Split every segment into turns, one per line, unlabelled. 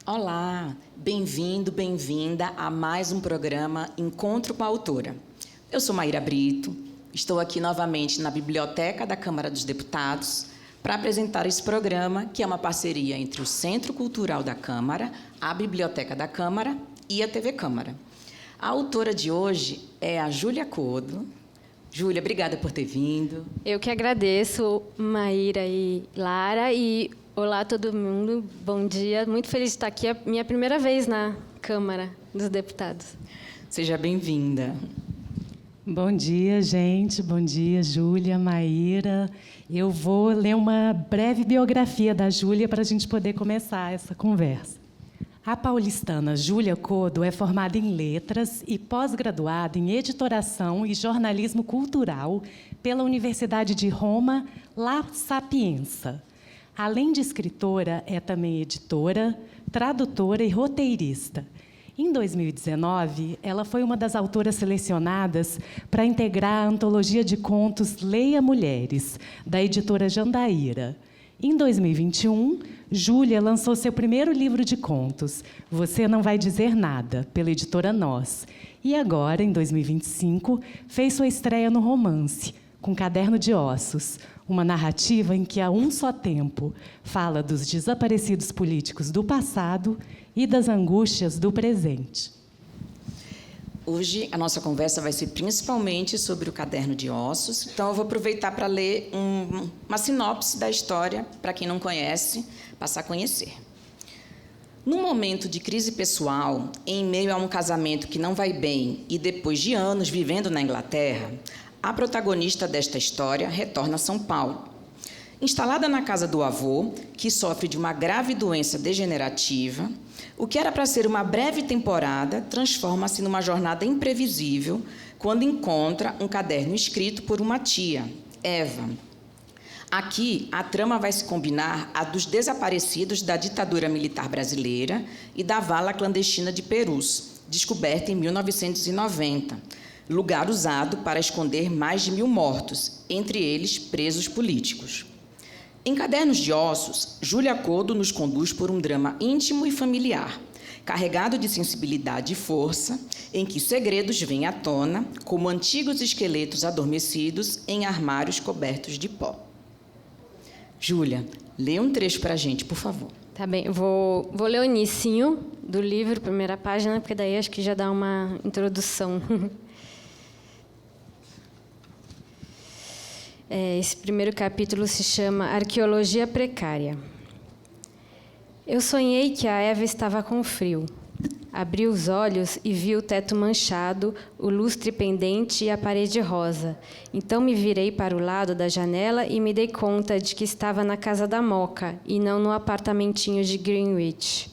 Olá, bem-vindo, bem-vinda a mais um programa Encontro com a Autora. Eu sou Maíra Brito, estou aqui novamente na Biblioteca da Câmara dos Deputados para apresentar esse programa, que é uma parceria entre o Centro Cultural da Câmara, a Biblioteca da Câmara e a TV Câmara. A autora de hoje é a Júlia Codo. Júlia, obrigada por ter vindo.
Eu que agradeço, Maíra e Lara, e olá todo mundo, bom dia. Muito feliz de estar aqui, é a minha primeira vez na Câmara dos Deputados.
Seja bem-vinda.
Bom dia, gente. Bom dia, Júlia, Maíra. Eu vou ler uma breve biografia da Júlia para a gente poder começar essa conversa. A paulistana Júlia Codo é formada em Letras e pós-graduada em Editoração e Jornalismo Cultural pela Universidade de Roma, La Sapienza. Além de escritora, é também editora, tradutora e roteirista. Em 2019, ela foi uma das autoras selecionadas para integrar a antologia de contos Leia Mulheres, da editora Jandaíra. Em 2021, Júlia lançou seu primeiro livro de contos, Você Não Vai Dizer Nada, pela editora Nós. E agora, em 2025, fez sua estreia no romance, com Caderno de Ossos, uma narrativa em que, a um só tempo, fala dos desaparecidos políticos do passado e das angústias do presente.
Hoje, a nossa conversa vai ser principalmente sobre o Caderno de Ossos, então eu vou aproveitar para ler uma sinopse da história, para quem não conhece, passar a conhecer. Num momento de crise pessoal, em meio a um casamento que não vai bem e depois de anos vivendo na Inglaterra, a protagonista desta história retorna a São Paulo. Instalada na casa do avô, que sofre de uma grave doença degenerativa, o que era para ser uma breve temporada transforma-se numa jornada imprevisível quando encontra um caderno escrito por uma tia, Eva. Aqui, a trama vai se combinar à dos desaparecidos da ditadura militar brasileira e da vala clandestina de Perus, descoberta em 1990, lugar usado para esconder mais de 1000 mortos, entre eles presos políticos. Em Cadernos de Ossos, Júlia Codo nos conduz por um drama íntimo e familiar, carregado de sensibilidade e força, em que segredos vêm à tona, como antigos esqueletos adormecidos em armários cobertos de pó. Júlia, lê um trecho para a gente, por favor.
Tá bem, eu vou ler o inicinho do livro, primeira página, porque daí acho que já dá uma introdução. Esse primeiro capítulo se chama Arqueologia Precária. Eu sonhei que a Eva estava com frio. Abri os olhos e vi o teto manchado, o lustre pendente e a parede rosa. Então me virei para o lado da janela e me dei conta de que estava na casa da Moca e não no apartamentinho de Greenwich.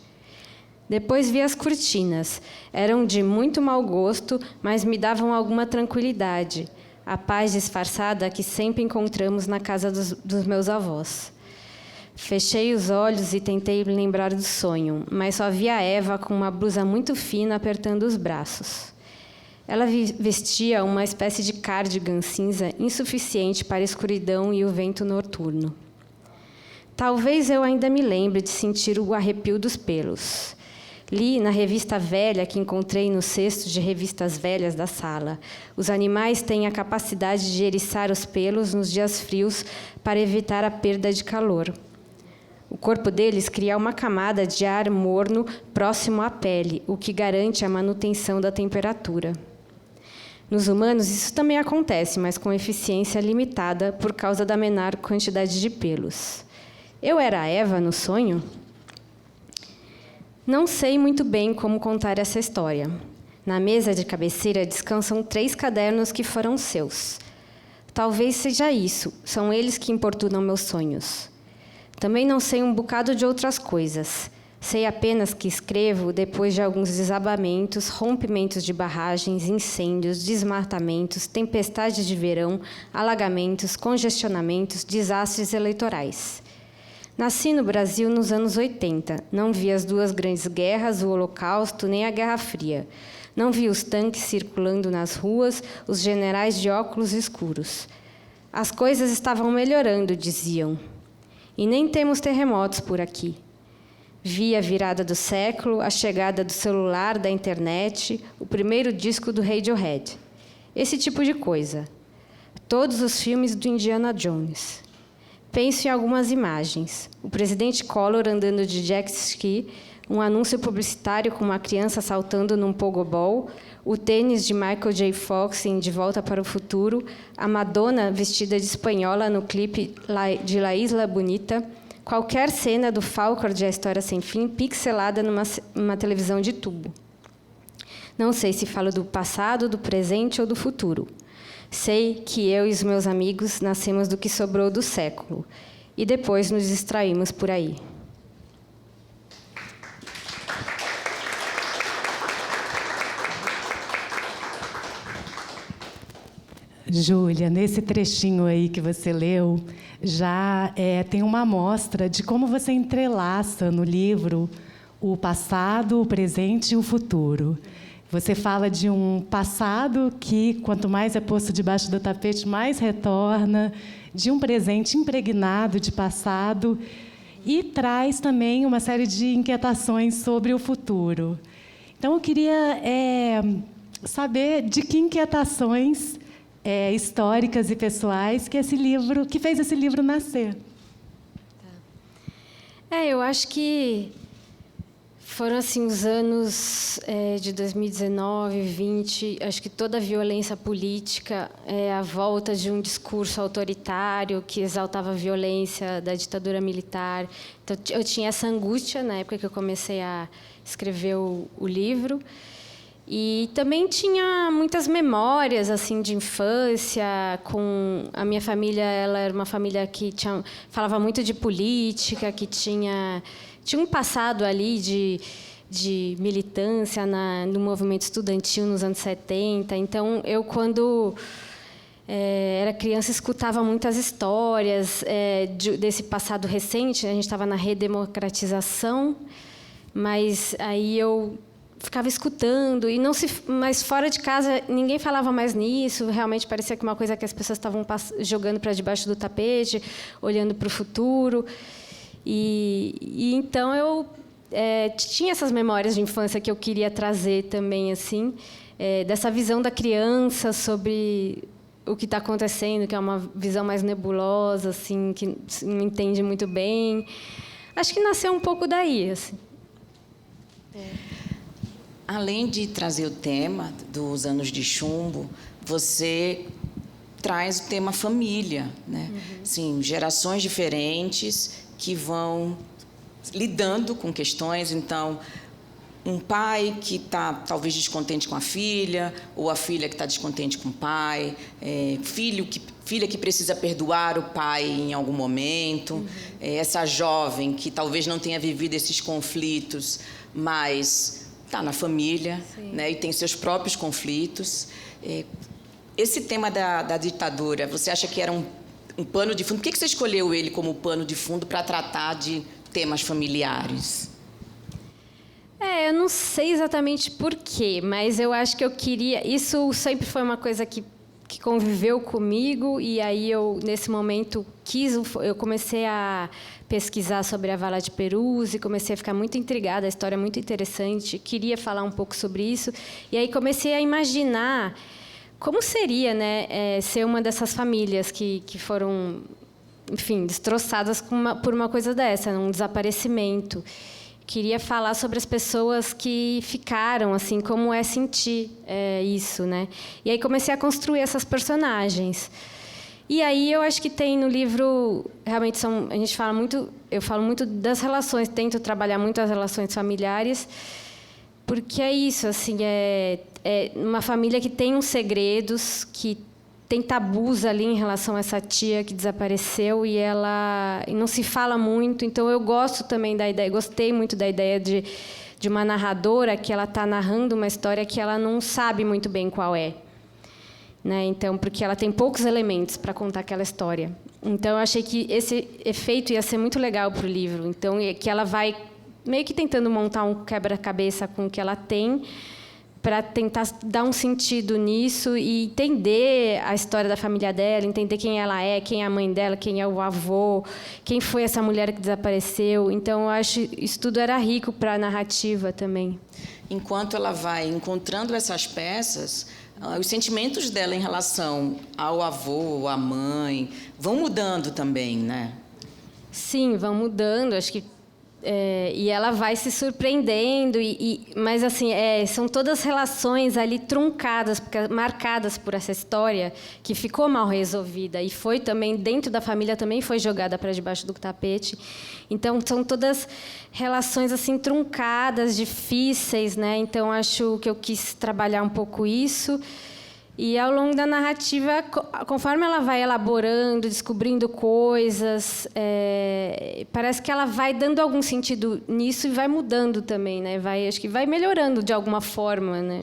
Depois vi as cortinas. Eram de muito mau gosto, mas me davam alguma tranquilidade. A paz disfarçada que sempre encontramos na casa dos meus avós. Fechei os olhos e tentei lembrar do sonho, mas só vi a Eva com uma blusa muito fina apertando os braços. Ela vestia uma espécie de cardigan cinza insuficiente para a escuridão e o vento noturno. Talvez eu ainda me lembre de sentir o arrepio dos pelos. Li na revista velha que encontrei no cesto de revistas velhas da sala. Os animais têm a capacidade de eriçar os pelos nos dias frios para evitar a perda de calor. O corpo deles cria uma camada de ar morno próximo à pele, o que garante a manutenção da temperatura. Nos humanos, isso também acontece, mas com eficiência limitada por causa da menor quantidade de pelos. Eu era a Eva no sonho? Não sei muito bem como contar essa história. Na mesa de cabeceira descansam 3 cadernos que foram seus. Talvez seja isso, são eles que importunam meus sonhos. Também não sei um bocado de outras coisas. Sei apenas que escrevo depois de alguns desabamentos, rompimentos de barragens, incêndios, desmatamentos, tempestades de verão, alagamentos, congestionamentos, desastres eleitorais. Nasci no Brasil nos anos 80. Não vi as 2 grandes guerras, o Holocausto, nem a Guerra Fria. Não vi os tanques circulando nas ruas, os generais de óculos escuros. As coisas estavam melhorando, diziam. E nem temos terremotos por aqui. Vi a virada do século, a chegada do celular, da internet, o primeiro disco do Radiohead. Esse tipo de coisa. Todos os filmes do Indiana Jones. Penso em algumas imagens. O presidente Collor andando de jet ski, um anúncio publicitário com uma criança saltando num pogobol, o tênis de Michael J. Fox em De Volta para o Futuro, a Madonna vestida de espanhola no clipe de La Isla Bonita, qualquer cena do Falcor de A História Sem Fim pixelada numa televisão de tubo. Não sei se falo do passado, do presente ou do futuro. Sei que eu e os meus amigos nascemos do que sobrou do século e depois nos distraímos por aí.
Júlia, nesse trechinho aí que você leu, já tem uma amostra de como você entrelaça no livro o passado, o presente e o futuro. Você fala de um passado que, quanto mais é posto debaixo do tapete, mais retorna, de um presente impregnado de passado, e traz também uma série de inquietações sobre o futuro. Então, eu queria saber de que inquietações históricas e pessoais que fez esse livro nascer.
Eu acho que foram assim os anos de 2019, 2020. Acho que toda a violência política, a volta de um discurso autoritário que exaltava a violência da ditadura militar. Então, eu tinha essa angústia na época que eu comecei a escrever o livro. E também tinha muitas memórias assim de infância com a minha família. Ela era uma família que falava muito de política, que tinha um passado ali de militância no movimento estudantil nos anos 70. Então, eu, quando era criança, escutava muitas histórias desse passado recente. A gente estava na redemocratização, mas aí eu ficava escutando, mas fora de casa ninguém falava mais nisso. Realmente parecia que uma coisa que as pessoas estavam jogando para debaixo do tapete, olhando para o futuro. E então eu tinha essas memórias de infância que eu queria trazer também, assim, dessa visão da criança sobre o que está acontecendo, que é uma visão mais nebulosa, assim, que não entende muito bem. Acho que nasceu um pouco daí, assim.
Além de trazer o tema dos anos de chumbo, você traz o tema família, né? Sim, gerações diferentes que vão lidando com questões. Então, um pai que está talvez descontente com a filha, ou a filha que está descontente com o pai, filha que precisa perdoar o pai em algum momento, essa jovem que talvez não tenha vivido esses conflitos, mas está na família, né, e tem seus próprios conflitos. Esse tema da ditadura, você acha que era um pano de fundo? Por que você escolheu ele como pano de fundo para tratar de temas familiares?
Eu não sei exatamente por quê, mas eu acho que eu queria... Isso sempre foi uma coisa que conviveu comigo, e aí eu, nesse momento, eu comecei a pesquisar sobre a Vala de Peruzzi, comecei a ficar muito intrigada, a história é muito interessante, queria falar um pouco sobre isso, e aí comecei a imaginar como seria, né, ser uma dessas famílias que foram, enfim, destroçadas por uma coisa dessa, um desaparecimento. Queria falar sobre as pessoas que ficaram, assim, como é sentir isso, né? E aí comecei a construir essas personagens. E aí eu acho que tem no livro, realmente eu falo muito das relações, tento trabalhar muito as relações familiares, porque é isso, assim, é uma família que tem uns segredos, que tem tabus ali em relação a essa tia que desapareceu e não se fala muito. Então, eu gosto também da ideia, gostei muito da ideia de uma narradora que ela está narrando uma história que ela não sabe muito bem qual é, né? Então, porque ela tem poucos elementos para contar aquela história. Então, eu achei que esse efeito ia ser muito legal para o livro. Então, que ela vai meio que tentando montar um quebra-cabeça com o que ela tem, para tentar dar um sentido nisso e entender a história da família dela, entender quem ela é, quem é a mãe dela, quem é o avô, quem foi essa mulher que desapareceu. Então, eu acho que isso tudo era rico para a narrativa também.
Enquanto ela vai encontrando essas peças, os sentimentos dela em relação ao avô, à mãe, vão mudando também, né?
Sim, vão mudando. Acho que e ela vai se surpreendendo, mas assim são todas relações ali truncadas, marcadas por essa história que ficou mal resolvida e foi também dentro da família também foi jogada para debaixo do tapete. Então são todas relações assim truncadas, difíceis, né? Então acho que eu quis trabalhar um pouco isso. E, ao longo da narrativa, conforme ela vai elaborando, descobrindo coisas, parece que ela vai dando algum sentido nisso e vai mudando também, né? Acho que vai melhorando de alguma forma, né?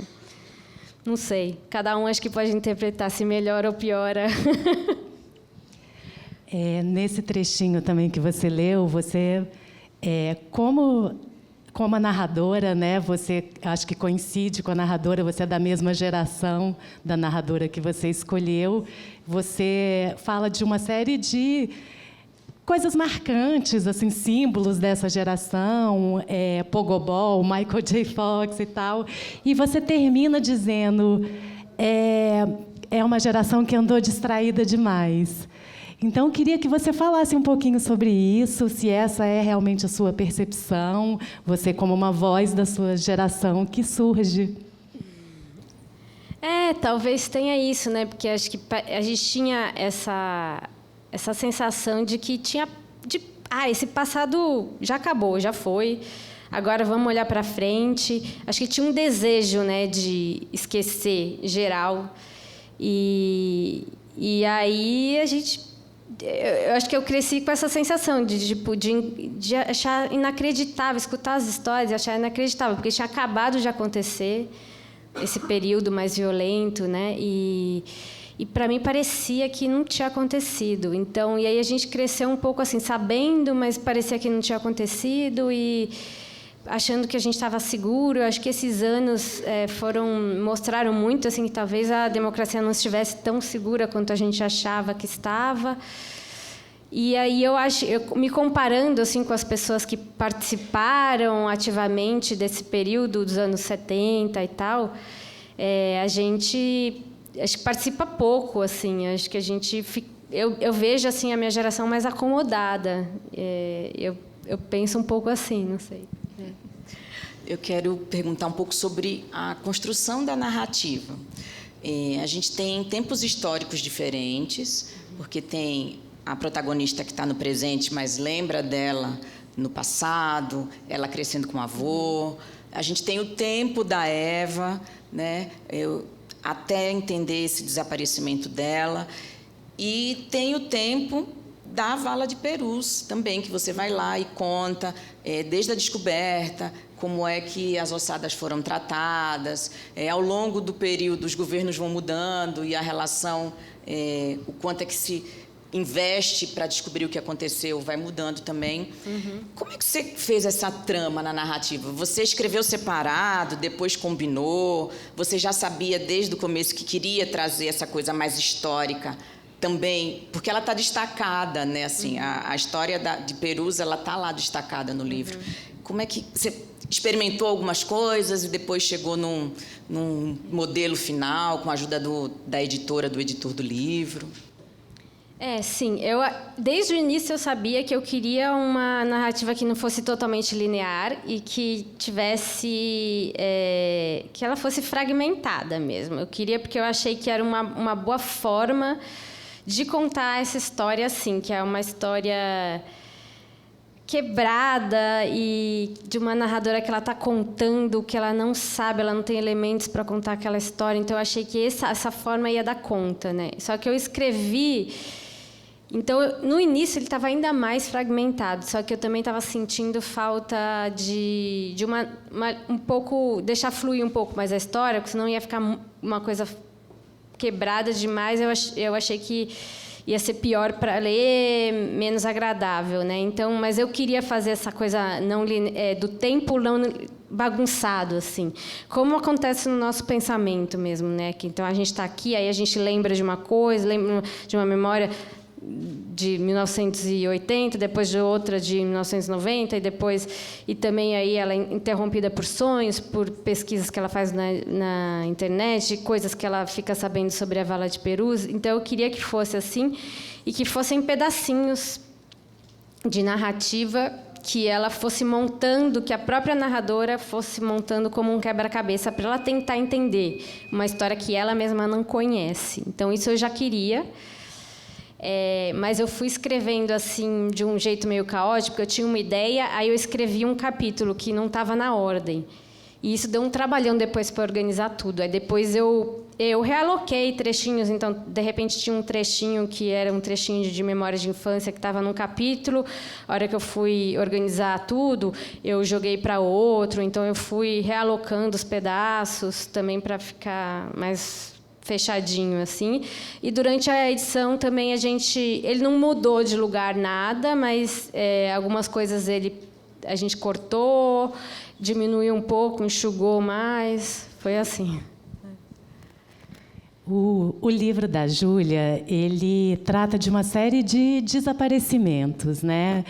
Não sei. Cada um acho que pode interpretar se melhora ou piora.
Nesse trechinho também que você leu, você, como a narradora, né, você acho que coincide com a narradora, você é da mesma geração da narradora que você escolheu. Você fala de uma série de coisas marcantes, assim, símbolos dessa geração, Pogobol, Michael J. Fox e tal. E você termina dizendo é uma geração que andou distraída demais. Então, eu queria que você falasse um pouquinho sobre isso, se essa é realmente a sua percepção, você como uma voz da sua geração que surge.
Talvez tenha isso, né? Porque acho que a gente tinha essa sensação de que esse passado já acabou, já foi, agora vamos olhar para frente. Acho que tinha um desejo, né, de esquecer geral. E aí a gente... Eu acho que eu cresci com essa sensação de achar inacreditável, escutar as histórias e achar inacreditável, porque tinha acabado de acontecer esse período mais violento, né? E para mim parecia que não tinha acontecido. Então, e aí a gente cresceu um pouco assim, sabendo, mas parecia que não tinha acontecido e achando que a gente estava seguro. Eu acho que esses anos mostraram muito assim que talvez a democracia não estivesse tão segura quanto a gente achava que estava. E aí eu me comparando assim com as pessoas que participaram ativamente desse período dos anos 70 e tal, a gente acho que participa pouco, assim. Acho que a gente eu vejo assim a minha geração mais acomodada. Eu penso um pouco assim, não sei.
Eu quero perguntar um pouco sobre a construção da narrativa. A gente tem tempos históricos diferentes, porque tem a protagonista que está no presente, mas lembra dela no passado, ela crescendo com o avô. A gente tem o tempo da Eva, né? Até entender esse desaparecimento dela. E tem o tempo da Vala de Perus também, que você vai lá e conta, desde a descoberta, como é que as ossadas foram tratadas. Ao longo do período, os governos vão mudando e a relação, o quanto é que se investe para descobrir o que aconteceu, vai mudando também. Uhum. Como é que você fez essa trama na narrativa? Você escreveu separado, depois combinou? Você já sabia desde o começo que queria trazer essa coisa mais histórica também? Porque ela está destacada, né? Assim, a história de Perus, ela está lá destacada no livro. Uhum. Como é que você experimentou algumas coisas e depois chegou num modelo final, com a ajuda da editora, do editor do livro?
Sim. Desde o início eu sabia que eu queria uma narrativa que não fosse totalmente linear e que tivesse... que ela fosse fragmentada mesmo. Eu queria porque eu achei que era uma boa forma de contar essa história assim, que é uma história quebrada e de uma narradora que ela está contando o que ela não sabe, ela não tem elementos para contar aquela história. Então, eu achei que essa forma ia dar conta, né? Só que eu escrevi... Então, no início, ele estava ainda mais fragmentado, só que eu também estava sentindo falta de um pouco... deixar fluir um pouco mais a história, porque senão ia ficar uma coisa quebrada demais. Eu achei que ia ser pior para ler, menos agradável, né? Então, mas eu queria fazer essa coisa do tempo não bagunçado, assim. Como acontece no nosso pensamento mesmo, né? Que, então, a gente está aqui, aí a gente lembra de uma coisa, lembra de uma memória de 1980, depois de outra de 1990, e também aí ela é interrompida por sonhos, por pesquisas que ela faz na internet, coisas que ela fica sabendo sobre a Vala de Perus. Então, eu queria que fosse assim, e que fossem pedacinhos de narrativa que ela fosse montando, que a própria narradora fosse montando como um quebra-cabeça para ela tentar entender uma história que ela mesma não conhece. Então, isso eu já queria, mas eu fui escrevendo assim de um jeito meio caótico, porque eu tinha uma ideia, aí eu escrevi um capítulo que não estava na ordem. E isso deu um trabalhão depois para organizar tudo. Aí depois eu realoquei trechinhos, então, de repente, tinha um trechinho que era um trechinho de memória de infância que estava num capítulo. A hora que eu fui organizar tudo, eu joguei para outro, então eu fui realocando os pedaços também para ficar mais fechadinho, assim. E durante a edição também ele não mudou de lugar nada, mas algumas coisas a gente cortou, diminuiu um pouco, enxugou mais, foi assim.
O livro da Júlia, ele trata de uma série de desaparecimentos, né?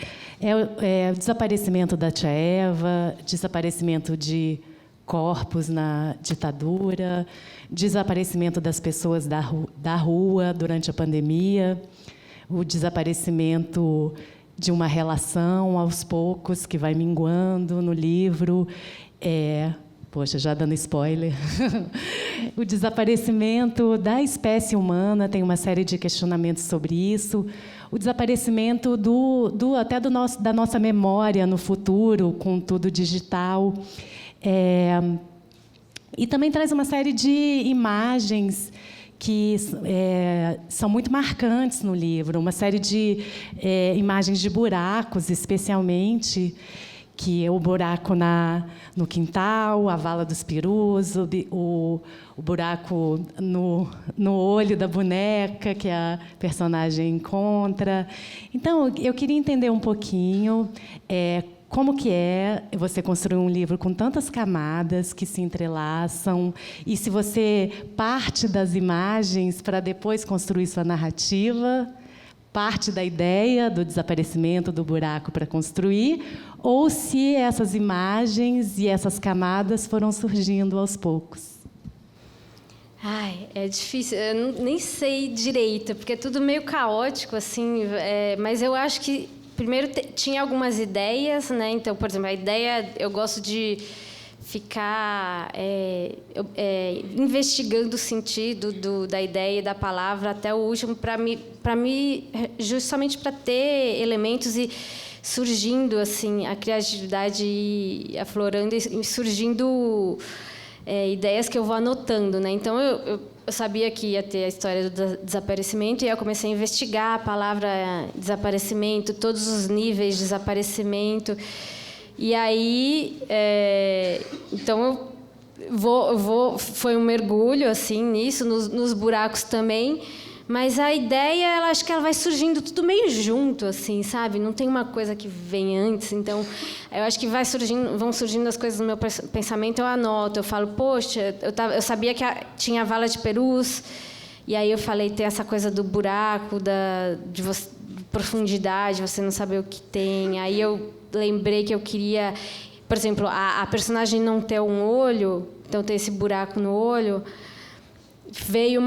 O desaparecimento da tia Eva, desaparecimento de corpos na ditadura, desaparecimento das pessoas da rua durante a pandemia, o desaparecimento de uma relação, aos poucos, que vai minguando no livro. Poxa, já dando spoiler. O desaparecimento da espécie humana, tem uma série de questionamentos sobre isso. O desaparecimento até da nossa memória no futuro, com tudo digital. E também traz uma série de imagens que são muito marcantes no livro, uma série de imagens de buracos, especialmente, que é o buraco no quintal, a vala dos perus, o buraco no olho da boneca que a personagem encontra. Então, eu queria entender um pouquinho como que é você construir um livro com tantas camadas que se entrelaçam, e se você parte das imagens para depois construir sua narrativa, parte da ideia do desaparecimento do buraco para construir, ou se essas imagens e essas camadas foram surgindo aos poucos.
Ai, é difícil, eu nem sei direito, porque é tudo meio caótico, assim, mas eu acho que primeiro tinha algumas ideias, né? Então, por exemplo, a ideia, eu gosto de ficar investigando o sentido da ideia e da palavra até o último, justamente para ter elementos e surgindo assim a criatividade aflorando e surgindo ideias que eu vou anotando, né? Então eu sabia que ia ter a história do desaparecimento, e aí eu comecei a investigar a palavra desaparecimento, todos os níveis de desaparecimento. E aí, então foi um mergulho assim nisso, nos buracos também. Mas a ideia, acho que ela vai surgindo tudo meio junto, assim, sabe? Não tem uma coisa que vem antes. Então, eu acho que vão surgindo as coisas no meu pensamento. Eu anoto, eu falo, poxa, eu sabia que tinha a Vala de Perus, e aí eu falei, tem essa coisa do buraco, de profundidade, você não saber o que tem. Aí eu lembrei que eu queria, por exemplo, a personagem não ter um olho, então ter esse buraco no olho, veio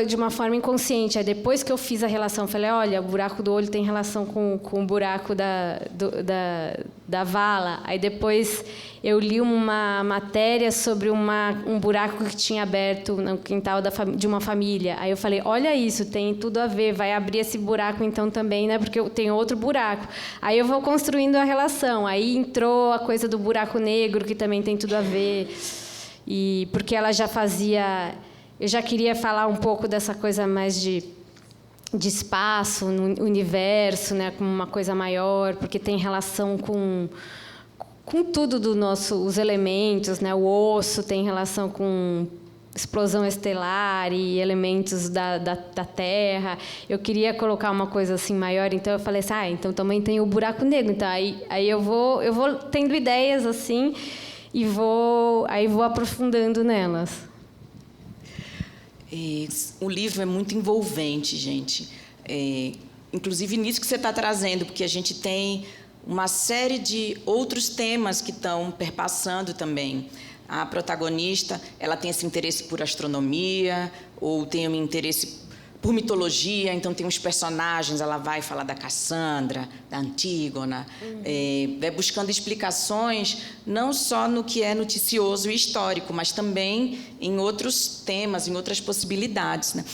de uma forma inconsciente. Aí depois que eu fiz a relação, falei, olha, o buraco do olho tem relação com o buraco da vala. Aí depois eu li uma matéria sobre um buraco que tinha aberto no quintal de uma família. Aí eu falei, olha isso, tem tudo a ver, vai abrir esse buraco então também, né? Porque tem outro buraco. Aí eu vou construindo a relação. Aí entrou a coisa do buraco negro, que também tem tudo a ver. E porque ela já fazia... Eu já queria falar um pouco dessa coisa mais de espaço, no universo, né, como uma coisa maior, porque tem relação com tudo os elementos, né, o osso tem relação com explosão estelar e elementos da Terra. Eu queria colocar uma coisa assim maior, então eu falei assim, então também tem o buraco negro. Então aí eu vou tendo ideias assim. e vou aprofundando nelas.
O livro é muito envolvente, gente. Inclusive nisso que você está trazendo, porque a gente tem uma série de outros temas que estão perpassando também. A protagonista, ela tem esse interesse por astronomia, ou tem um interesse por mitologia, então tem uns personagens, ela vai falar da Cassandra, da Antígona, vai buscando explicações não só no que é noticioso e histórico, mas também em outros temas, em outras possibilidades, né?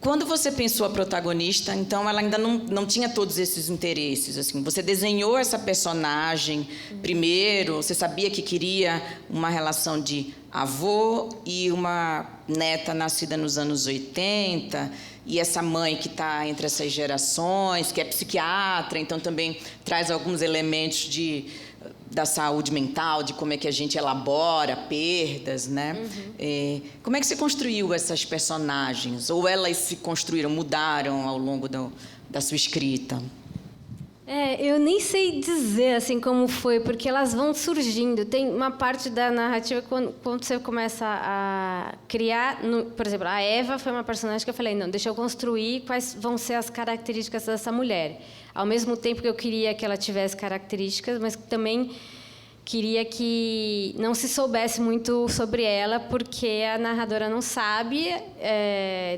Quando você pensou a protagonista, então ela ainda não tinha todos esses interesses. Assim, você desenhou essa personagem primeiro, você sabia que queria uma relação de avô e uma neta nascida nos anos 80, e essa mãe que está entre essas gerações, que é psiquiatra, então também traz alguns elementos da saúde mental, de como é que a gente elabora perdas, né? Como é que você construiu essas personagens? Ou elas se construíram, mudaram ao longo da sua escrita?
Eu nem sei dizer assim como foi, porque elas vão surgindo. Tem uma parte da narrativa quando você começa a criar, por exemplo, a Eva foi uma personagem que eu falei, não, deixa eu construir quais vão ser as características dessa mulher. Ao mesmo tempo que eu queria que ela tivesse características, mas também queria que não se soubesse muito sobre ela, porque a narradora não sabe,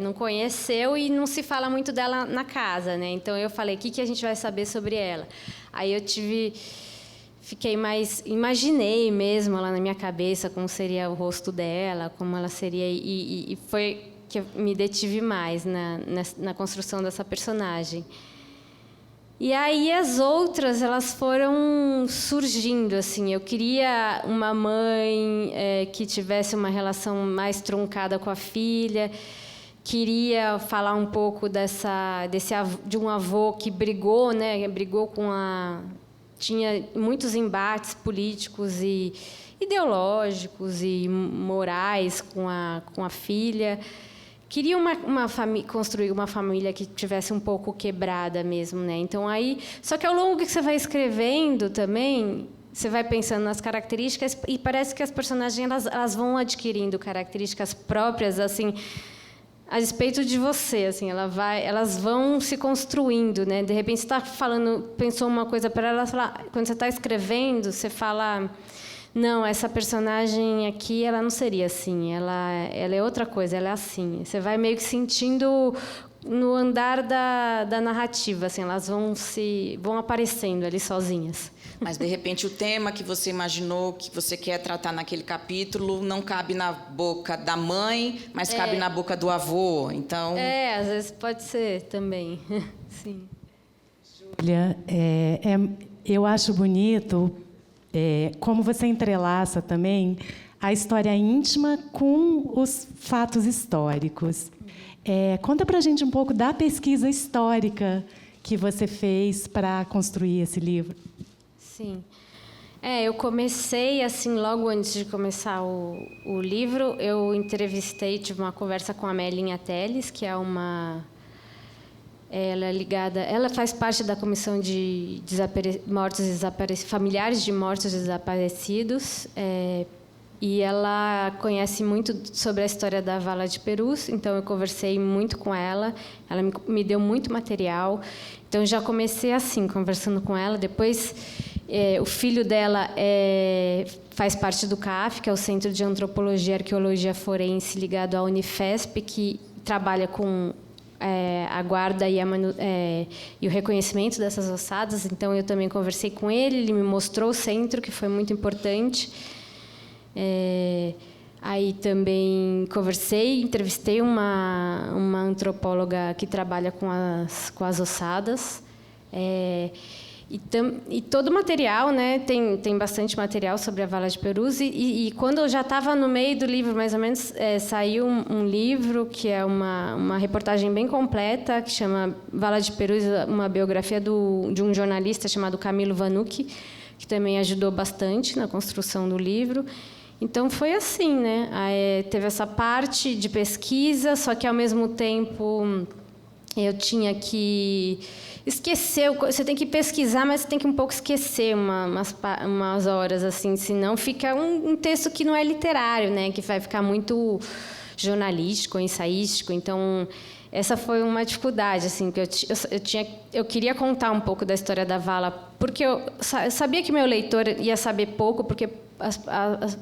não conheceu e não se fala muito dela na casa, né? Então eu falei, o que a gente vai saber sobre ela? Aí eu fiquei mais, imaginei mesmo lá na minha cabeça como seria o rosto dela, como ela seria, e foi que eu me detive mais na construção dessa personagem. E aí as outras, elas foram surgindo, assim. Eu queria uma mãe que tivesse uma relação mais truncada com a filha. Queria falar um pouco de um avô que brigou, né? Brigou tinha muitos embates políticos e ideológicos e morais com a filha. Queria construir uma família que tivesse um pouco quebrada mesmo, né? Então só que ao longo que você vai escrevendo também, você vai pensando nas características e parece que as personagens elas vão adquirindo características próprias, assim, a respeito de você, assim, elas vão se construindo, né? De repente você está pensou uma coisa para ela, quando você está escrevendo, você fala, não, essa personagem aqui, ela não seria assim, ela é outra coisa, ela é assim. Você vai meio que sentindo no andar da narrativa, assim, elas vão aparecendo ali sozinhas.
Mas, de repente, o tema que você imaginou, que você quer tratar naquele capítulo, não cabe na boca da mãe, mas cabe na boca do avô, então...
às vezes pode ser também, sim.
Júlia, eu acho bonito... como você entrelaça também a história íntima com os fatos históricos. Conta para a gente um pouco da pesquisa histórica que você fez para construir esse livro.
Sim. Eu comecei, assim, logo antes de começar o livro, eu tive uma conversa com a Melinha Teles, que é ela é ligada, ela faz parte da comissão de familiares de mortos desaparecidos, e ela conhece muito sobre a história da Vala de Perus, então eu conversei muito com ela, ela me deu muito material, então já comecei assim, conversando com ela. Depois, o filho dela faz parte do CAF, que é o Centro de Antropologia e Arqueologia Forense, ligado à Unifesp, que trabalha com a guarda e o reconhecimento dessas ossadas. Então, eu também conversei com ele me mostrou o centro, que foi muito importante. Aí também entrevistei uma antropóloga que trabalha com as ossadas. E todo o material, né, tem bastante material sobre a Vala de Perus, e quando eu já estava no meio do livro, mais ou menos, saiu um livro que é uma reportagem bem completa, que chama Vala de Perus, uma biografia de um jornalista chamado Camilo Vanucci, que também ajudou bastante na construção do livro. Então, foi assim, né? Teve essa parte de pesquisa, só que, ao mesmo tempo, eu tinha que esquecer, você tem que pesquisar, mas você tem que um pouco esquecer umas horas, assim, senão fica um texto que não é literário, né? Que vai ficar muito jornalístico, ensaístico. Então, essa foi uma dificuldade, assim, que eu queria contar um pouco da história da Vala, porque eu sabia que meu leitor ia saber pouco, porque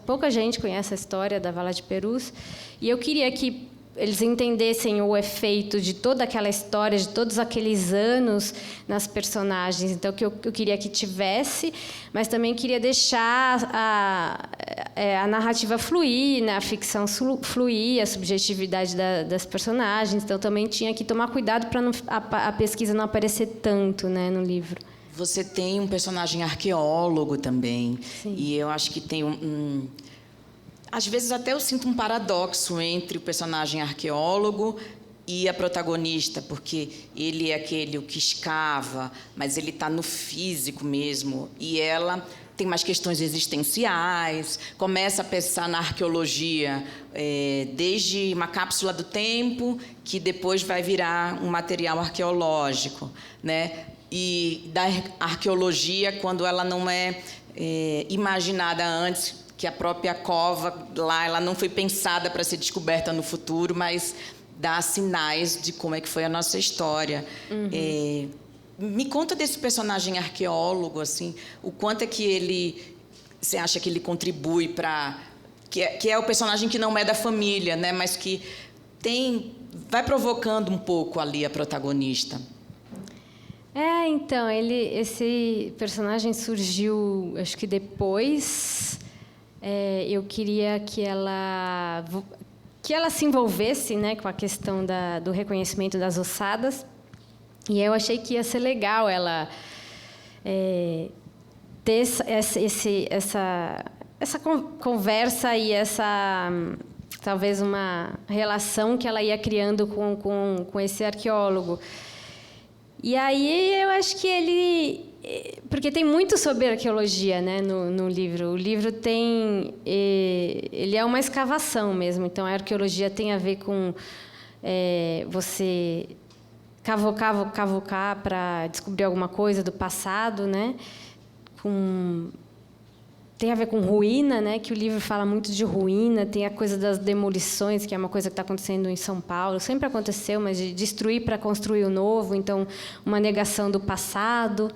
pouca gente conhece a história da Vala de Perus, e eu queria que eles entendessem o efeito de toda aquela história, de todos aqueles anos nas personagens. Então, que eu queria que tivesse, mas também queria deixar a narrativa fluir, né? A ficção fluir, a subjetividade das personagens. Então, também tinha que tomar cuidado para a pesquisa não aparecer tanto, né, no livro.
Você tem um personagem arqueólogo também.
Sim.
E eu acho que tem às vezes até eu sinto um paradoxo entre o personagem arqueólogo e a protagonista, porque ele é aquele que escava, mas ele está no físico mesmo, e ela tem mais questões existenciais, começa a pensar na arqueologia desde uma cápsula do tempo, que depois vai virar um material arqueológico, né? E da arqueologia, quando ela não é imaginada antes, que a própria cova lá, ela não foi pensada para ser descoberta no futuro, mas dá sinais de como é que foi a nossa história. Uhum. Me conta desse personagem arqueólogo, assim, o quanto é que você acha que ele contribui para... Que é o personagem que não é da família, né, mas que vai provocando um pouco ali a protagonista.
Então, esse personagem surgiu, acho que depois... eu queria que ela se envolvesse, né, com a questão do reconhecimento das ossadas, e eu achei que ia ser legal ela ter essa conversa e talvez uma relação que ela ia criando com esse arqueólogo. E aí eu acho que porque tem muito sobre arqueologia, né, no livro. O livro ele é uma escavação mesmo. Então, a arqueologia tem a ver com você cavocar para descobrir alguma coisa do passado, né? Tem a ver com ruína, né? Que o livro fala muito de ruína. Tem a coisa das demolições, que é uma coisa que está acontecendo em São Paulo. Sempre aconteceu, mas de destruir para construir o novo. Então, uma negação do passado.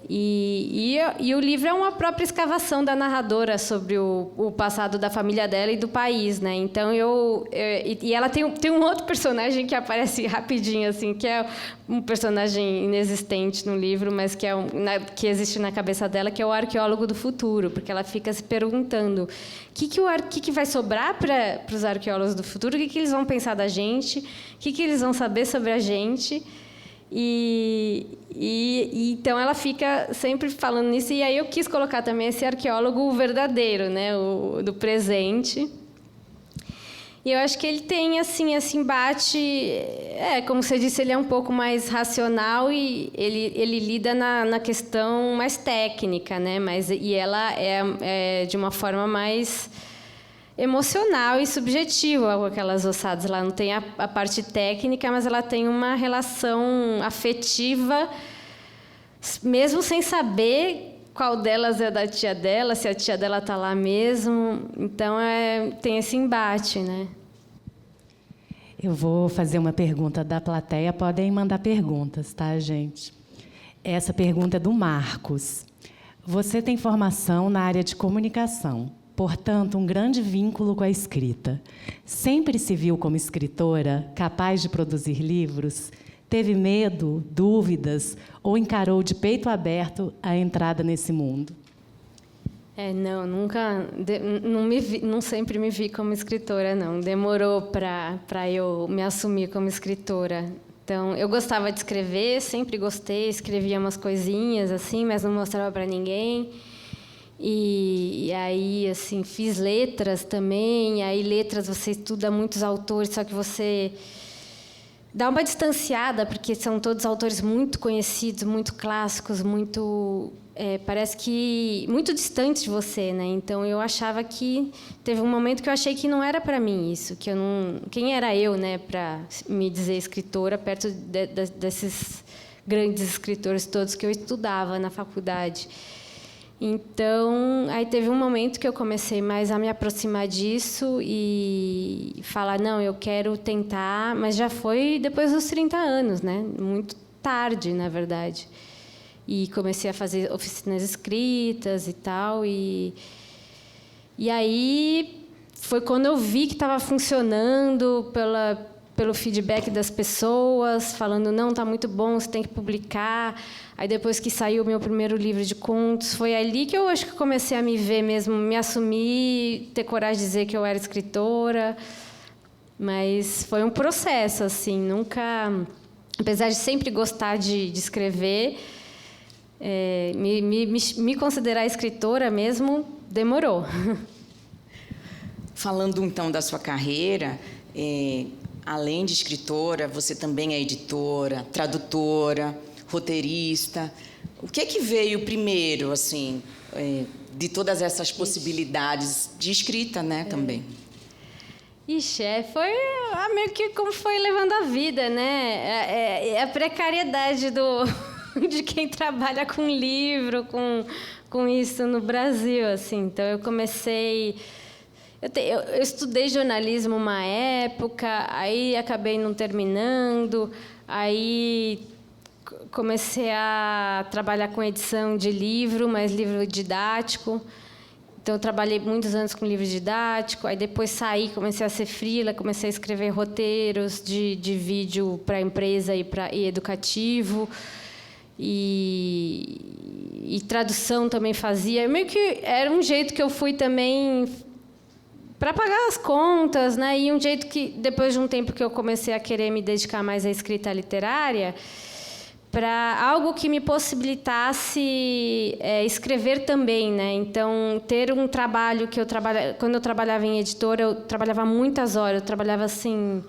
E o livro é uma própria escavação da narradora sobre o passado da família dela e do país, né? Então e ela tem um outro personagem que aparece rapidinho, assim, que é um personagem inexistente no livro, mas que existe na cabeça dela, que é o arqueólogo do futuro, porque ela fica se perguntando o que vai sobrar para os arqueólogos do futuro, o que eles vão pensar da gente, o que eles vão saber sobre a gente. E então ela fica sempre falando nisso, e aí eu quis colocar também esse arqueólogo verdadeiro, né, do presente. E eu acho que ele tem assim esse embate, como você disse, ele é um pouco mais racional e ele lida na questão mais técnica, né, e ela é de uma forma mais emocional e subjetiva com aquelas ossadas. Ela não tem a parte técnica, mas ela tem uma relação afetiva, mesmo sem saber qual delas é da tia dela, se a tia dela está lá mesmo. Então, tem esse embate, né?
Eu vou fazer uma pergunta da plateia. Podem mandar perguntas, tá, gente? Essa pergunta é do Marcos. Você tem formação na área de comunicação, portanto, um grande vínculo com a escrita. Sempre se viu como escritora, capaz de produzir livros? Teve medo, dúvidas, ou encarou de peito aberto a entrada nesse mundo?
Não, nunca, não sempre me vi como escritora, não. Demorou para eu me assumir como escritora. Então, eu gostava de escrever, sempre gostei, escrevia umas coisinhas assim, mas não mostrava para ninguém. E aí, assim, fiz letras também. E aí, letras, você estuda muitos autores, só que você dá uma distanciada, porque são todos autores muito conhecidos, muito clássicos, muito parece que muito distante de você, né? Então eu achava que teve um momento que eu achei que não era para mim isso, que eu não, quem era eu, né, para me dizer escritora perto desses grandes escritores todos que eu estudava na faculdade. Então, aí teve um momento que eu comecei mais a me aproximar disso e falar, não, eu quero tentar, mas já foi depois dos 30 anos, né? Muito tarde, na verdade. E comecei a fazer oficinas escritas e tal, e aí foi quando eu vi que estava funcionando pelo feedback das pessoas, falando, não, está muito bom, você tem que publicar. Aí, depois que saiu o meu primeiro livro de contos, foi ali que eu acho que comecei a me ver mesmo, me assumir, ter coragem de dizer que eu era escritora. Mas foi um processo, assim, nunca... Apesar de sempre gostar de escrever, me considerar escritora mesmo demorou.
Falando, então, da sua carreira... além de escritora, você também é editora, tradutora, roteirista. O que é que veio primeiro, assim, de todas essas possibilidades de escrita, né, também?
Ixi, foi meio que como foi levando a vida, né? A precariedade de quem trabalha com livro, com isso no Brasil, assim. Então, eu comecei... Eu estudei jornalismo uma época, aí acabei não terminando, aí comecei a trabalhar com edição de livro, mas livro didático. Então, eu trabalhei muitos anos com livro didático, aí depois saí, comecei a ser freela, comecei a escrever roteiros de vídeo para empresa e educativo, e tradução também fazia. Meio que era um jeito que eu fui também... para pagar as contas, né? E um jeito que, depois de um tempo que eu comecei a querer me dedicar mais à escrita literária, para algo que me possibilitasse escrever também, né? Então, ter um trabalho que quando eu trabalhava em editora, eu trabalhava muitas horas, eu trabalhava assim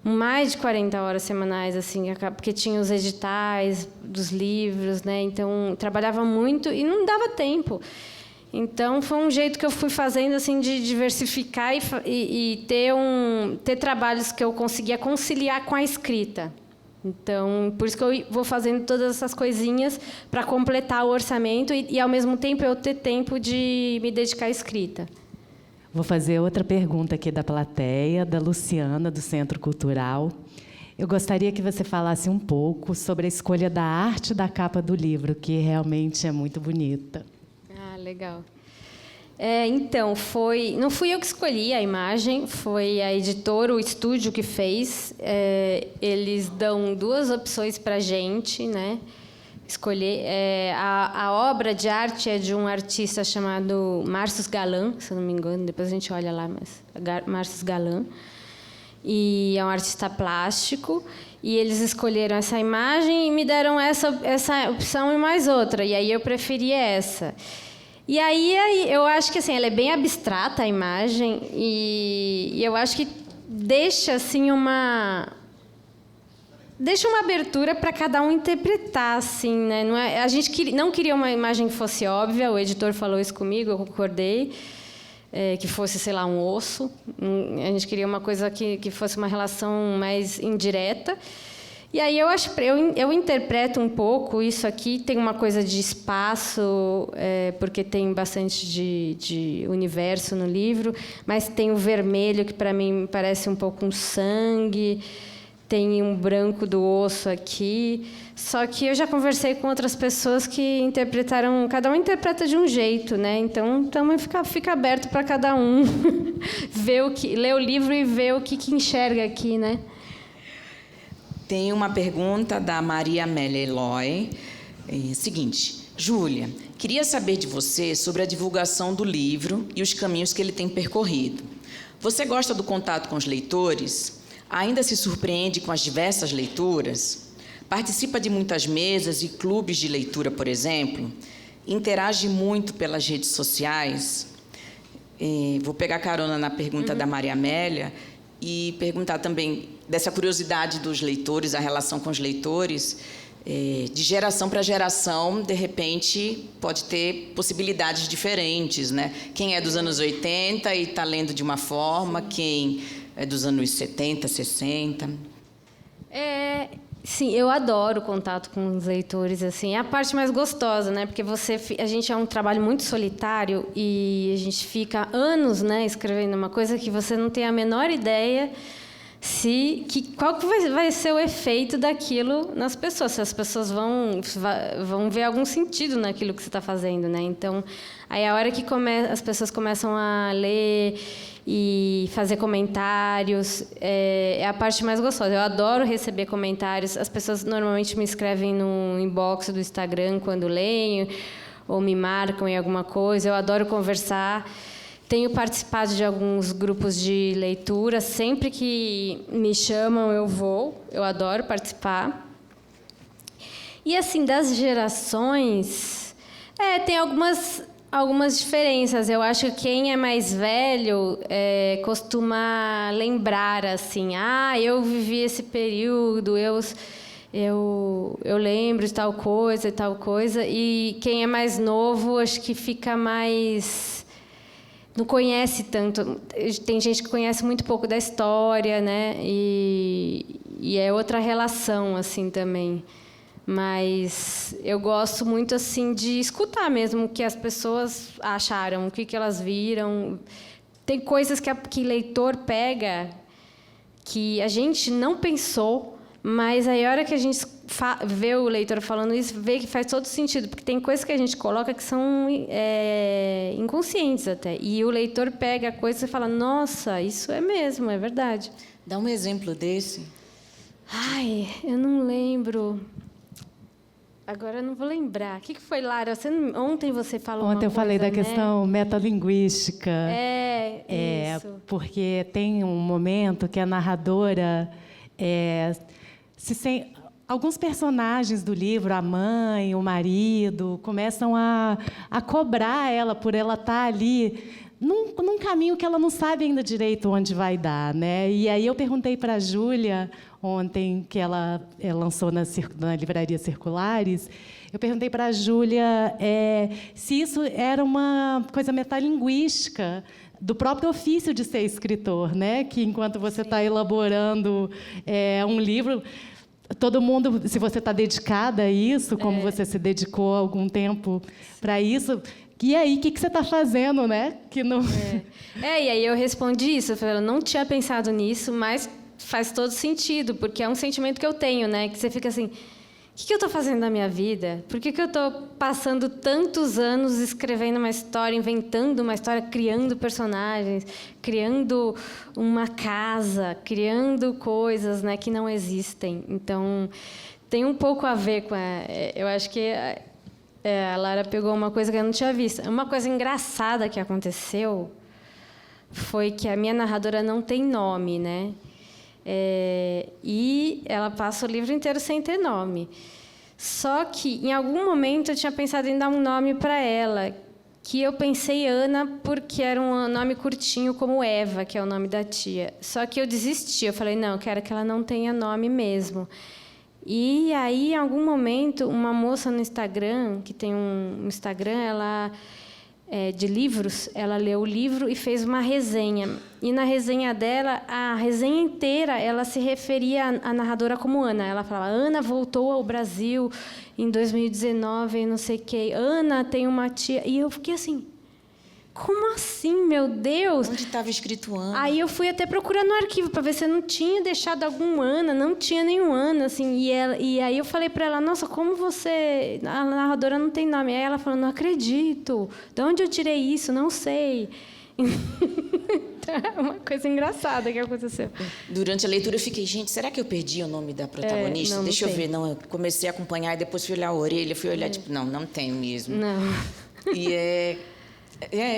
mais de 40 horas semanais, assim, porque tinha os editais dos livros, né? Então, trabalhava muito e não dava tempo. Então, foi um jeito que eu fui fazendo, assim, de diversificar e ter trabalhos que eu conseguia conciliar com a escrita. Então, por isso que eu vou fazendo todas essas coisinhas para completar o orçamento e, ao mesmo tempo, eu ter tempo de me dedicar à escrita.
Vou fazer outra pergunta aqui da plateia, da Luciana, do Centro Cultural. Eu gostaria que você falasse um pouco sobre a escolha da arte da capa do livro, que realmente é muito bonita.
Legal. Então, não fui eu que escolhi a imagem, foi a editora, o estúdio que fez. Eles dão 2 opções para a gente, né, escolher. A obra de arte é de um artista chamado Márcio Galan, se eu não me engano, depois a gente olha lá, mas Márcio Galan. E é um artista plástico. E eles escolheram essa imagem e me deram essa opção e mais outra. E aí eu preferi essa. E aí eu acho que assim, ela é bem abstrata, a imagem, e eu acho que deixa assim uma abertura para cada um interpretar, assim, né? A gente não queria uma imagem que fosse óbvia, o editor falou isso comigo, eu concordei, que fosse, sei lá, um osso. A gente queria uma coisa que fosse uma relação mais indireta. E aí eu interpreto um pouco isso aqui. Tem uma coisa de espaço, porque tem bastante de universo no livro, mas tem o vermelho, que para mim parece um pouco um sangue, tem um branco do osso aqui. Só que eu já conversei com outras pessoas que interpretaram, cada um interpreta de um jeito, né? Então fica aberto para cada um ler o livro e ver o que enxerga aqui, né?
Tem uma pergunta da Maria Amélia Eloy. Seguinte: Júlia, queria saber de você sobre a divulgação do livro e os caminhos que ele tem percorrido. Você gosta do contato com os leitores? Ainda se surpreende com as diversas leituras? Participa de muitas mesas e clubes de leitura, por exemplo? Interage muito pelas redes sociais? Vou pegar carona na pergunta da Maria Amélia e perguntar também dessa curiosidade dos leitores, a relação com os leitores. de geração para geração, de repente, pode ter possibilidades diferentes, né? Quem é dos anos 80 e está lendo de uma forma, quem é dos anos 70, 60.
Sim, eu adoro o contato com os leitores, assim, é a parte mais gostosa, né? Porque a gente é um trabalho muito solitário e a gente fica anos, né, escrevendo uma coisa que você não tem a menor ideia qual que vai ser o efeito daquilo nas pessoas, se as pessoas vão ver algum sentido naquilo que você está fazendo, né? Então, aí a hora que as pessoas começam a ler e fazer comentários, é a parte mais gostosa. Eu adoro receber comentários. As pessoas normalmente me escrevem no inbox do Instagram quando leem, ou me marcam em alguma coisa. Eu adoro conversar. Tenho participado de alguns grupos de leitura. Sempre que me chamam, eu vou. Eu adoro participar. E, assim, das gerações, tem algumas diferenças. Eu acho que quem é mais velho costuma lembrar, assim, eu vivi esse período, eu lembro de tal coisa e tal coisa. E quem é mais novo, acho que fica mais... não conhece tanto. Tem gente que conhece muito pouco da história, né? E é outra relação, assim, também. Mas eu gosto muito, assim, de escutar mesmo o que as pessoas acharam, o que elas viram. Tem coisas que leitor pega que a gente não pensou, mas aí a hora que a gente vê o leitor falando isso, vê que faz todo sentido, porque tem coisas que a gente coloca que são inconscientes até. E o leitor pega a coisa e fala, nossa, isso é mesmo, é verdade.
Dá um exemplo desse.
Ai, eu não lembro. Agora eu não vou lembrar. O que foi, Lara? Ontem você falou uma coisa,
Ontem eu falei da questão metalinguística.
Isso.
Porque tem um momento que a narradora alguns personagens do livro, a mãe, o marido, começam a cobrar ela por ela estar ali num caminho que ela não sabe ainda direito onde vai dar, né? E aí eu perguntei para a Júlia ontem, que ela lançou na livraria Circulares, eu perguntei para a Júlia se isso era uma coisa metalinguística do próprio ofício de ser escritor, né? Que enquanto você está elaborando um livro, todo mundo, se você está dedicada a isso, como você se dedicou há algum tempo para isso, e aí, o que você está fazendo, né? Que não...
E aí eu respondi isso, eu falei, eu não tinha pensado nisso, mas faz todo sentido, porque é um sentimento que eu tenho, né? Que você fica assim, o que eu estou fazendo na minha vida? Por que eu estou passando tantos anos escrevendo uma história, inventando uma história, criando personagens, criando uma casa, criando coisas, né, que não existem? Então, tem um pouco a ver com eu acho que a Lara pegou uma coisa que eu não tinha visto. Uma coisa engraçada que aconteceu foi que a minha narradora não tem nome, né? E ela passa o livro inteiro sem ter nome. Só que, em algum momento, eu tinha pensado em dar um nome para ela, que eu pensei Ana porque era um nome curtinho, como Eva, que é o nome da tia. Só que eu desisti, eu falei, não, eu quero que ela não tenha nome mesmo. E aí, em algum momento, uma moça no Instagram, que tem um Instagram, ela de livros, ela leu o livro e fez uma resenha. E na resenha dela, a resenha inteira, ela se referia à narradora como Ana. Ela falava, Ana voltou ao Brasil em 2019, não sei o quê. Ana tem uma tia... E eu fiquei assim, como assim, meu Deus?
Onde estava escrito Ana?
Aí eu fui até procurar no arquivo para ver se eu não tinha deixado algum Ana, não tinha nenhum Ana, assim. E aí eu falei para ela, nossa, como você... A narradora não tem nome. Aí ela falou, não acredito. De onde eu tirei isso? Não sei. Então, é uma coisa engraçada que aconteceu.
Durante a leitura eu fiquei, gente, será que eu perdi o nome da protagonista?
Não
Deixa eu
tem.
ver. Não, eu comecei a acompanhar e depois fui olhar a orelha, fui olhar, tipo, não tem mesmo.
Não.
E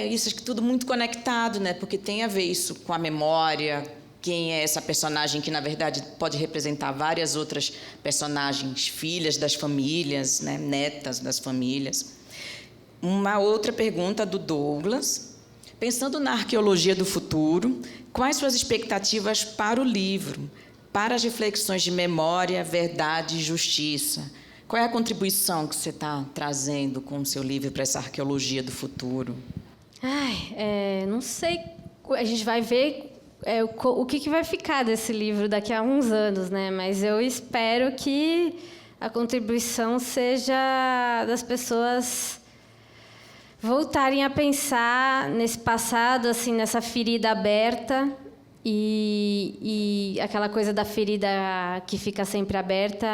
isso, acho que tudo muito conectado, né? Porque tem a ver isso com a memória, quem é essa personagem que, na verdade, pode representar várias outras personagens, filhas das famílias, né? Netas das famílias. Uma outra pergunta do Douglas. Pensando na arqueologia do futuro, quais suas expectativas para o livro, para as reflexões de memória, verdade e justiça? Qual é a contribuição que você está trazendo com o seu livro para essa arqueologia do futuro?
Não sei. A gente vai ver o que vai ficar desse livro daqui a uns anos, né? Mas eu espero que a contribuição seja das pessoas voltarem a pensar nesse passado, assim, nessa ferida aberta, e aquela coisa da ferida que fica sempre aberta,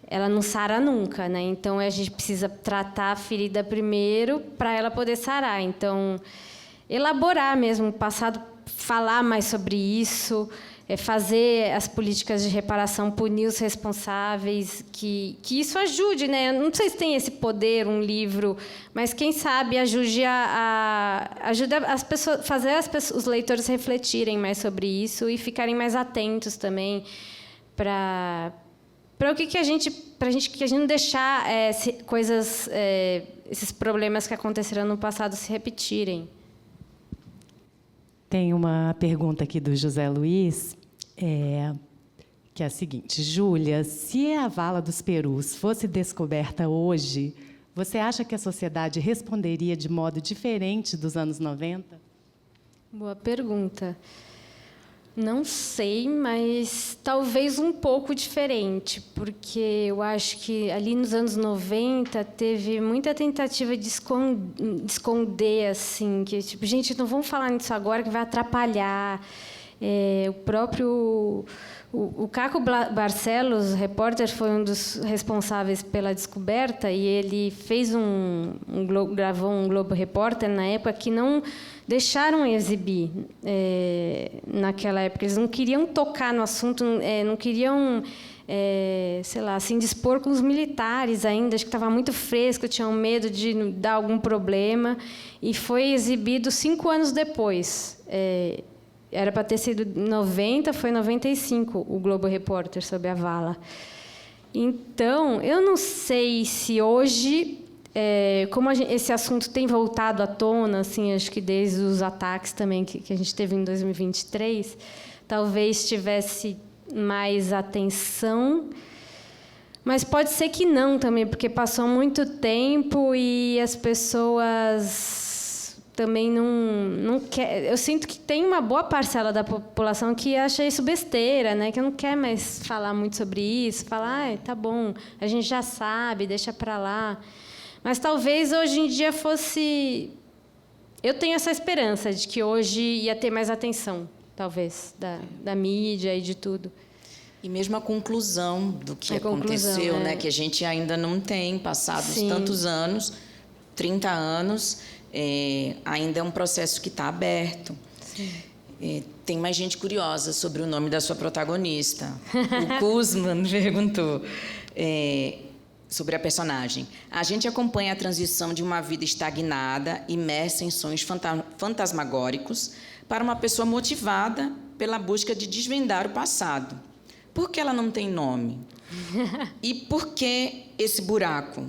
ela não sara nunca, né? Então a gente precisa tratar a ferida primeiro para ela poder sarar. Então, elaborar mesmo o passado, falar mais sobre isso, fazer as políticas de reparação, punir os responsáveis, que isso ajude, né? Eu não sei se tem esse poder, um livro, mas quem sabe ajude ajuda as pessoas, fazer os leitores refletirem mais sobre isso e ficarem mais atentos também para o que a gente não deixar coisas, esses problemas que aconteceram no passado se repetirem.
Tem uma pergunta aqui do José Luiz, que é a seguinte: Júlia, se a Vala dos Perus fosse descoberta hoje, você acha que a sociedade responderia de modo diferente dos anos 90?
Boa pergunta. Não sei, mas talvez um pouco diferente, porque eu acho que ali nos anos 90 teve muita tentativa de esconder, assim, que tipo, gente, não vamos falar nisso agora que vai atrapalhar. O próprio Caco Barcelos, repórter, foi um dos responsáveis pela descoberta, e ele fez gravou um Globo Repórter na época que não deixaram exibir naquela época. Eles não queriam tocar no assunto, não queriam, sei lá, se indispor com os militares ainda. Acho que estava muito fresco, tinham medo de dar algum problema. E foi exibido 5 anos depois. Era para ter sido 90, foi 95 o Globo Repórter sobre a vala. Então, eu não sei se hoje, como esse assunto tem voltado à tona, assim, acho que desde os ataques também que a gente teve em 2023, talvez tivesse mais atenção, mas pode ser que não também, porque passou muito tempo e as pessoas também não quer. Eu sinto que tem uma boa parcela da população que acha isso besteira, né? Que não quer mais falar muito sobre isso, falar, tá bom, a gente já sabe, deixa para lá. Mas talvez hoje em dia fosse. Eu tenho essa esperança de que hoje ia ter mais atenção, talvez, da mídia e de tudo.
E mesmo a conclusão do que aconteceu, né? Que a gente ainda não tem, passados tantos anos, 30 anos. Ainda é um processo que está aberto. Tem mais gente curiosa sobre o nome da sua protagonista. O Kuzman perguntou sobre a personagem. A gente acompanha a transição de uma vida estagnada, imersa em sonhos fantasmagóricos, para uma pessoa motivada pela busca de desvendar o passado. Por que ela não tem nome? E por que esse buraco?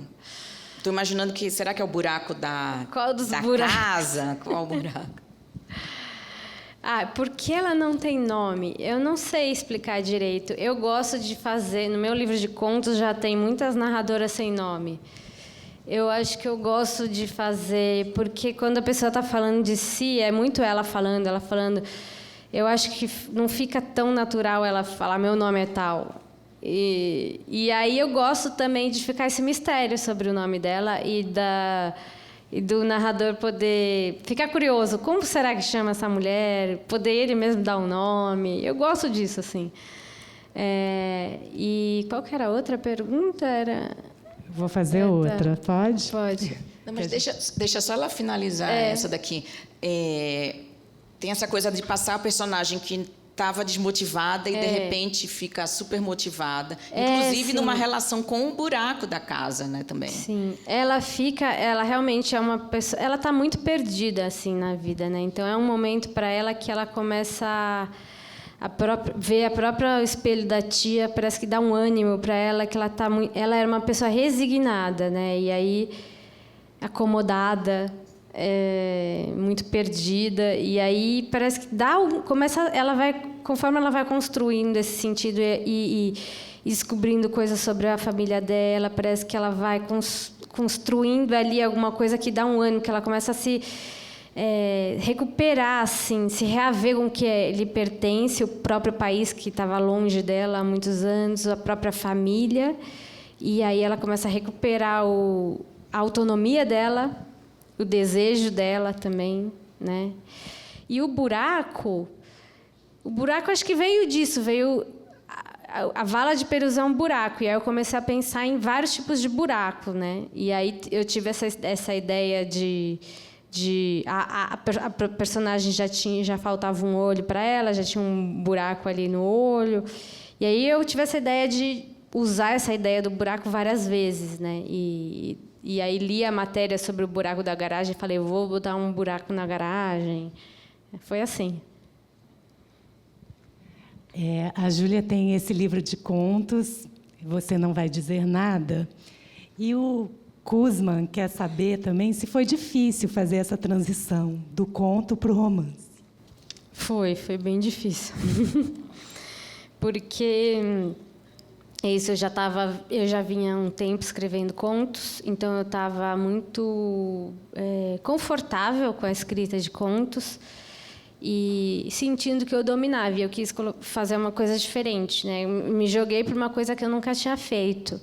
Estou imaginando que... Será que é o buraco da casa? Qual o buraco?
Por que ela não tem nome? Eu não sei explicar direito. Eu gosto de fazer... No meu livro de contos já tem muitas narradoras sem nome. Eu acho que eu gosto de fazer... Porque quando a pessoa está falando de si, é muito ela falando. Eu acho que não fica tão natural ela falar meu nome é tal. E aí eu gosto também de ficar esse mistério sobre o nome dela e do narrador poder ficar curioso. Como será que chama essa mulher? Poder ele mesmo dar um nome. Eu gosto disso, assim. E qual que era a outra pergunta?
Vou fazer outra. Pode?
Pode.
Não, mas deixa só ela finalizar essa daqui. Tem essa coisa de passar a personagem que estava desmotivada e, de repente, fica super motivada. Inclusive, numa relação com o buraco da casa, né, também.
Sim. Ela realmente é uma pessoa... Ela está muito perdida, assim, na vida, né? Então, é um momento para ela que ela começa ver a própria espelho da tia, parece que dá um ânimo para ela, que ela era uma pessoa resignada, né? E aí, acomodada... muito perdida, e aí parece que conforme ela vai construindo esse sentido e descobrindo coisas sobre a família dela, parece que ela vai construindo ali alguma coisa que dá um ânimo, que ela começa a se recuperar, assim, se reaver com o que lhe pertence, o próprio país que estava longe dela há muitos anos, a própria família, e aí ela começa a recuperar a autonomia dela, o desejo dela também, né? E o buraco acho que veio disso, a vala de Perus é um buraco, e aí eu comecei a pensar em vários tipos de buraco, né? E aí eu tive essa ideia a personagem já faltava um olho para ela, já tinha um buraco ali no olho, e aí eu tive essa ideia de usar essa ideia do buraco várias vezes, né? E aí li a matéria sobre o buraco da garagem e falei, eu vou botar um buraco na garagem. Foi assim.
A Júlia tem esse livro de contos, Você Não Vai Dizer Nada. E o Kuzman quer saber também se foi difícil fazer essa transição do conto para o romance.
Foi bem difícil. Porque... isso, eu já vinha há um tempo escrevendo contos, então eu estava muito confortável com a escrita de contos e sentindo que eu dominava. E eu quis fazer uma coisa diferente, né? Eu me joguei para uma coisa que eu nunca tinha feito.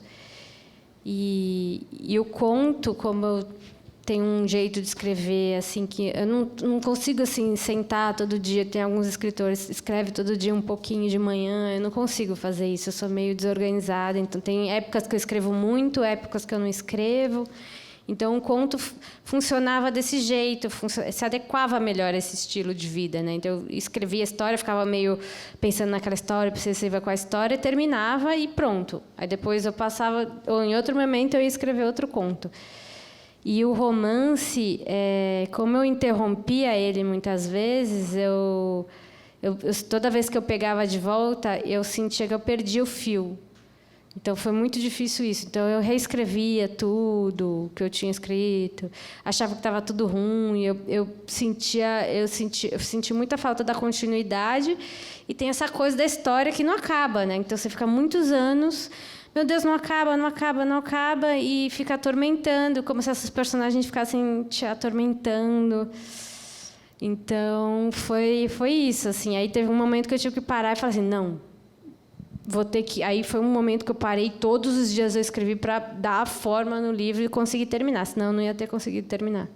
E o conto, como eu tenho um jeito de escrever assim que eu não consigo assim sentar todo dia. Tem alguns escritores que escrevem todo dia um pouquinho de manhã. Eu não consigo fazer isso. Eu sou meio desorganizada. Então tem épocas que eu escrevo muito, épocas que eu não escrevo. Então o conto funcionava desse jeito, se adequava melhor a esse estilo de vida, né? Então eu escrevia a história, ficava meio pensando naquela história, obsessiva com a história, terminava e pronto. Aí depois eu passava, ou em outro momento eu ia escrever outro conto. E o romance, como eu interrompia ele muitas vezes, toda vez que eu pegava de volta, eu sentia que eu perdia o fio. Então, foi muito difícil isso. Então, eu reescrevia tudo que eu tinha escrito, achava que estava tudo ruim, eu senti muita falta da continuidade, e tem essa coisa da história que não acaba, né? Então, você fica muitos anos... Meu Deus, não acaba, não acaba, não acaba, e fica atormentando, como se esses personagens ficassem te atormentando. Então, foi isso, assim. Aí teve um momento que eu tive que parar e falar assim, não, vou ter que... Aí foi um momento que eu parei, todos os dias eu escrevi para dar a forma no livro e conseguir terminar, senão eu não ia ter conseguido terminar.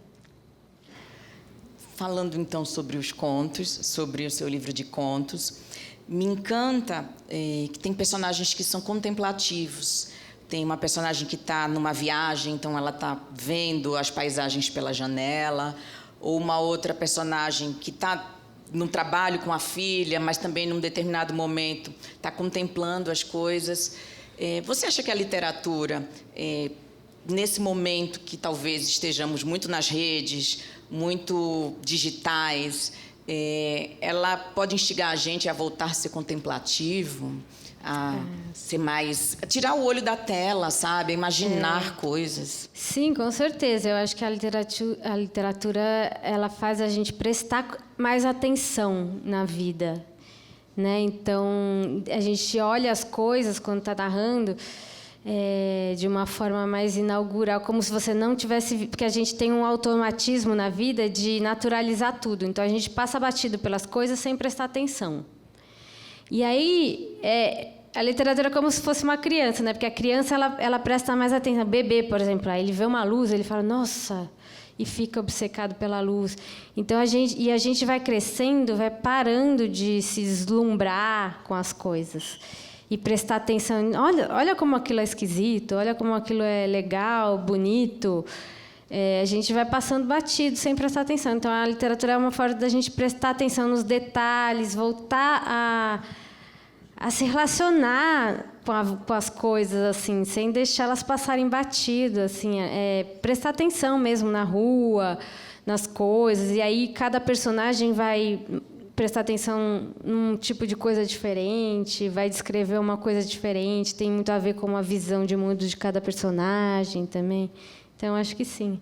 Falando, então, sobre os contos, sobre o seu livro de contos, me encanta que tem personagens que são contemplativos. Tem uma personagem que está numa viagem, então ela está vendo as paisagens pela janela, ou uma outra personagem que está num trabalho com a filha, mas também, num determinado momento, está contemplando as coisas. Você acha que a literatura, nesse momento que talvez estejamos muito nas redes, muito digitais, ela pode instigar a gente a voltar a ser contemplativo, a ser mais... a tirar o olho da tela, sabe? A imaginar coisas.
Sim, com certeza. Eu acho que a literatura ela faz a gente prestar mais atenção na vida, né? Então, a gente olha as coisas quando está narrando de uma forma mais inaugural, como se você não tivesse... Porque a gente tem um automatismo na vida de naturalizar tudo. Então, a gente passa batido pelas coisas sem prestar atenção. E aí, a literatura é como se fosse uma criança, né? Porque a criança ela presta mais atenção. O bebê, por exemplo, aí ele vê uma luz, ele fala, nossa, e fica obcecado pela luz. Então, a gente vai crescendo, vai parando de se deslumbrar com as coisas e prestar atenção. Olha como aquilo é esquisito, olha como aquilo é legal, bonito. A gente vai passando batido, sem prestar atenção. Então, a literatura é uma forma da gente prestar atenção nos detalhes, voltar a se relacionar com as coisas, assim, sem deixá-las passarem batido, assim, prestar atenção mesmo na rua, nas coisas. E aí, cada personagem vai prestar atenção num tipo de coisa diferente, vai descrever uma coisa diferente, tem muito a ver com a visão de mundo de cada personagem também. Então, acho que sim.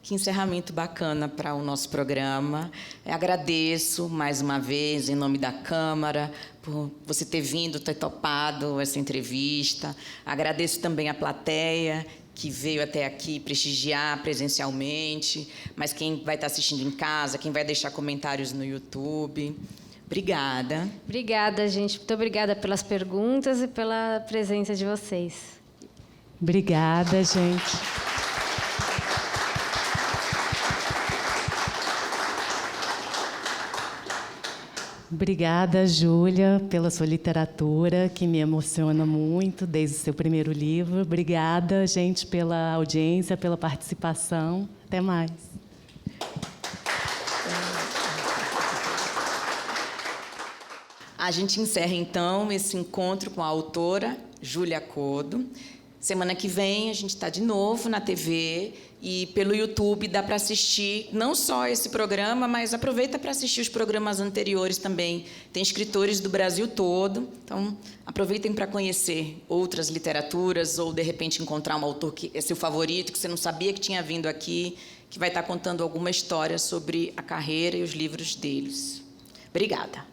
Que encerramento bacana para o nosso programa. Agradeço mais uma vez, em nome da Câmara, por você ter vindo, ter topado essa entrevista. Agradeço também a plateia que veio até aqui prestigiar presencialmente, mas quem vai estar assistindo em casa, quem vai deixar comentários no YouTube. Obrigada.
Obrigada, gente. Muito obrigada pelas perguntas e pela presença de vocês.
Obrigada, gente. Obrigada, Júlia, pela sua literatura, que me emociona muito desde o seu primeiro livro. Obrigada, gente, pela audiência, pela participação. Até mais.
A gente encerra, então, esse encontro com a autora Júlia Coddo. Semana que vem a gente está de novo na TV e pelo YouTube dá para assistir não só esse programa, mas aproveita para assistir os programas anteriores também. Tem escritores do Brasil todo, então aproveitem para conhecer outras literaturas ou, de repente, encontrar um autor que é seu favorito, que você não sabia que tinha vindo aqui, que vai estar contando alguma história sobre a carreira e os livros deles. Obrigada.